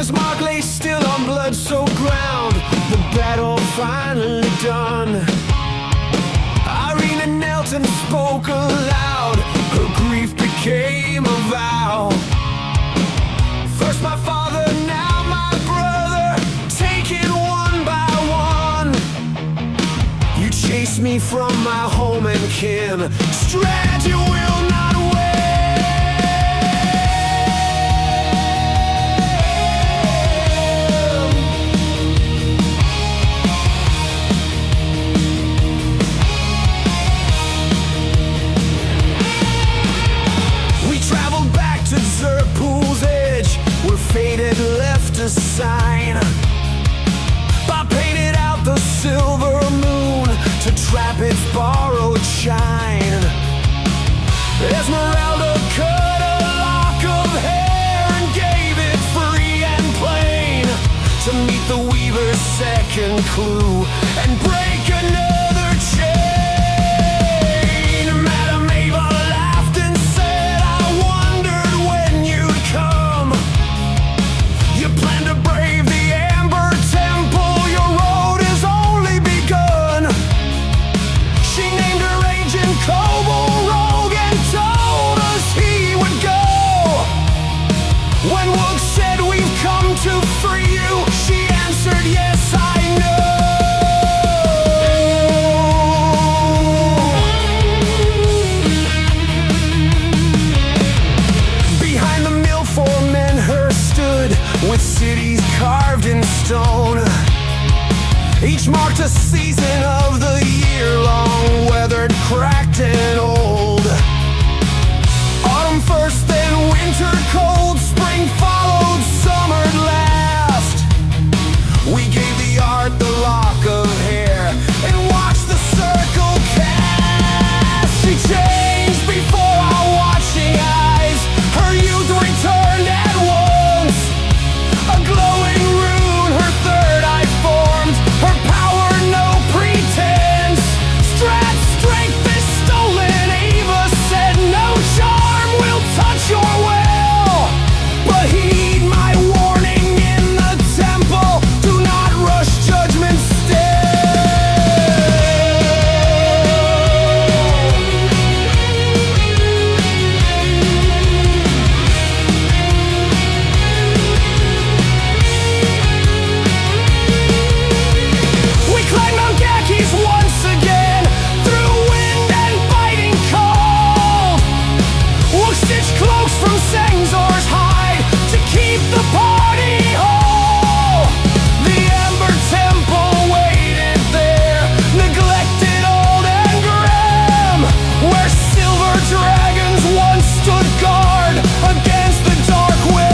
Ismark lay still on blood-soaked ground, the battle finally done. Ireena knelt and spoke aloud, her grief became a vow. First my father, now my brother, take it one by one. You chased me from my home and kin, Strahd, you will not win. Fate had left a sign. I painted out the silver moon to trap its borrowed shine. Esmeralda cut a lock of hair and gave it free and plain to meet the weaver's second clue and break another chain. Madame Ava laughed and said, I wondered when you'd come. You plan to brave the Amber Temple, your road has only begun. She named her agent Kobold Rogue and told us he would go. When Wook said we've come to free you, she answered, yes, I know. Behind the mill four men her stood, with cities carved in stone. Each marked a season of the year, long weathered, cracked and old. Autumn first, then winter cold, spring followed, summer last. We gave the art the lock of hair and watched the circle cast. She changed before our watching eyes, her youth returned at once. A glowing rune, her third eye formed, her power no pretense. Strahd's strength is stolen, Ava said, no charm will touch your will. But heed my warning in the temple, do not rush judgment still. We climbed Mount Gakis once again, through wind and biting cold. We'll stitch cloaks from Sengzor's hide to keep the party whole. The Amber Temple waited there, neglected, old and grim, where silver dragons once stood guard against the dark within.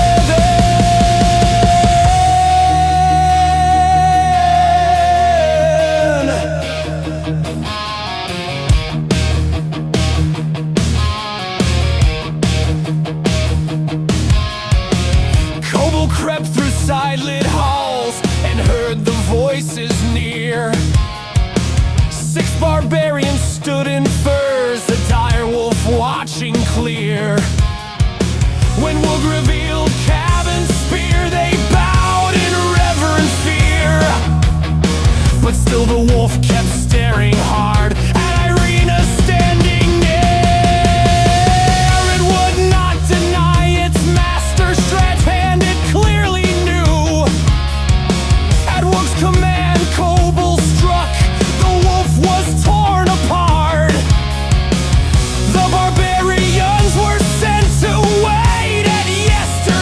Kobold crept through side-lit halls and heard the voices near. 6 barbarians stood in furs, a dire wolf watching clear. When Woog revealed Cabin's spear, they bowed in reverent fear. But still the wolf kept staring hard at Ireena standing near. It would not deny its master, Strahd's hand it clearly knew. At Woog's command, Kobold struck, the wolf was torn apart. The barbarians were sent to wait at Yester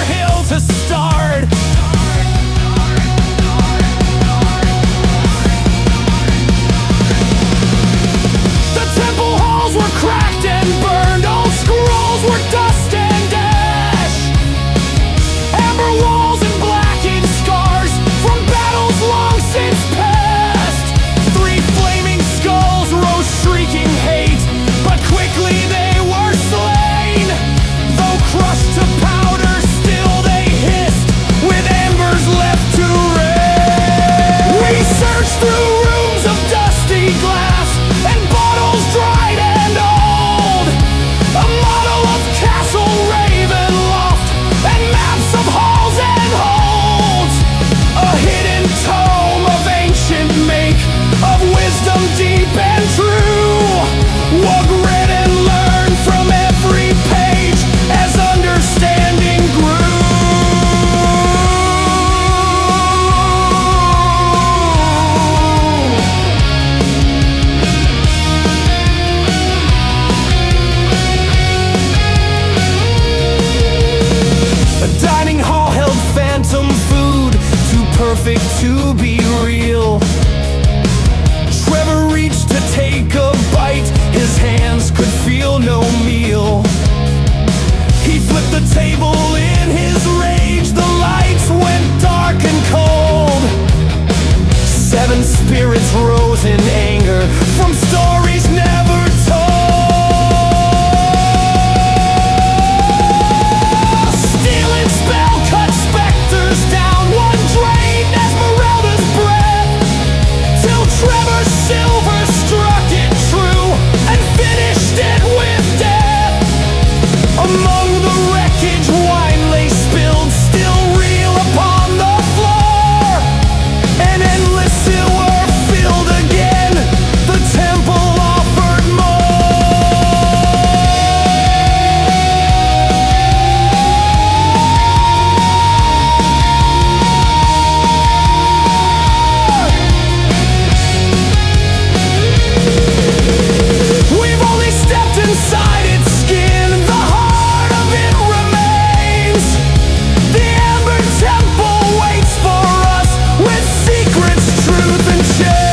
perfect to be real. Trevor reached to take a bite, his hands could feel no meal. He flipped the table in his rage, the lights went dark and cold. 7 spirits rose in anger from stories never told. Stealing spell cut specters down, one drained Esmeralda's breath, till Trevor's silver struck it true and finished it with death. Among the wreckage, wine lay spilled, still real upon the floor. An endless sewer filled again, the temple offered more. We've only stepped inside its skin, the heart of it remains. The Amber Temple waits for us with secrets, truth, and chains.